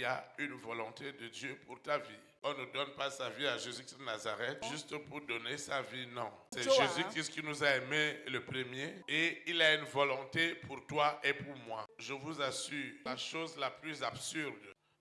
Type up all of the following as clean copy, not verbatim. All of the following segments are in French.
qu'il y a une volonté de Dieu pour ta vie. On ne donne pas sa vie à Jésus-Christ de Nazareth juste pour donner sa vie, non. C'est Jésus-Christ qui nous a aimés le premier et il a une volonté pour toi et pour moi. Je vous assure, la chose la plus absurde,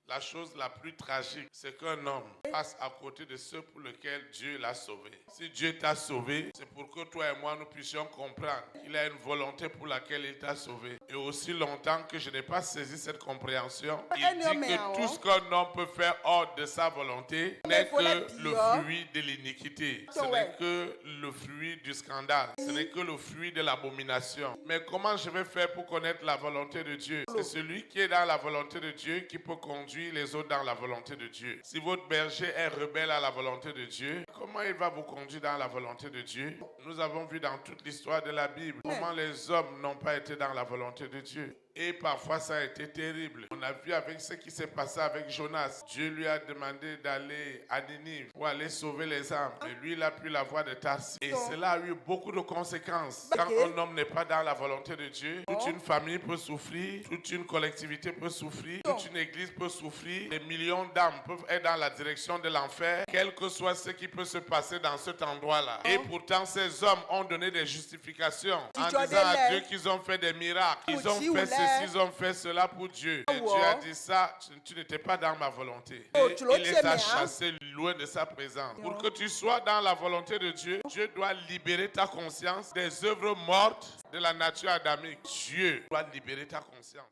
la chose la plus tragique, c'est qu'un homme passe à côté de ceux pour lesquels Dieu l'a sauvé. Si Dieu t'a sauvé, c'est pour que toi et moi nous puissions comprendre qu'il a une volonté pour laquelle il t'a sauvé. Et aussi longtemps que je n'ai pas saisi cette compréhension, il dit que tout ce qu'un homme peut faire hors de sa volonté n'est que le fruit de l'iniquité. Ce n'est que le fruit du scandale. Ce n'est que le fruit de l'abomination. Mais comment je vais faire pour connaître la volonté de Dieu? C'est celui qui est dans la volonté de Dieu qui peut conduire les autres dans la volonté de Dieu. Si votre berger est rebelle à la volonté de Dieu, comment il va vous conduire dans la volonté de Dieu? Nous avons vu dans toute l'histoire de la Bible comment les hommes n'ont pas été dans la volonté de Dieu. Et parfois ça a été terrible. On a vu avec ce qui s'est passé avec Jonas. Dieu lui a demandé d'aller à Ninive pour aller sauver les âmes. Mais lui, il a pris la voie de Tarsis. Et cela a eu beaucoup de conséquences. Quand un homme n'est pas dans la volonté de Dieu, toute une famille peut souffrir, toute une collectivité peut souffrir, toute une église peut souffrir. Des millions d'âmes peuvent être dans la direction de l'enfer, quel que soit ce qui peut se passer dans cet endroit-là. Et pourtant, ces hommes ont donné des justifications en disant à Dieu qu'ils ont fait des miracles. Ils ont fait ceci, ils ont fait cela pour Dieu. Et Dieu a dit ça, tu n'étais pas dans ma volonté. Et il les a chassés loin de sa présence. Pour que tu sois dans la volonté de Dieu, Dieu doit libérer ta conscience des œuvres mortes de la nature adamique. Dieu doit libérer ta conscience.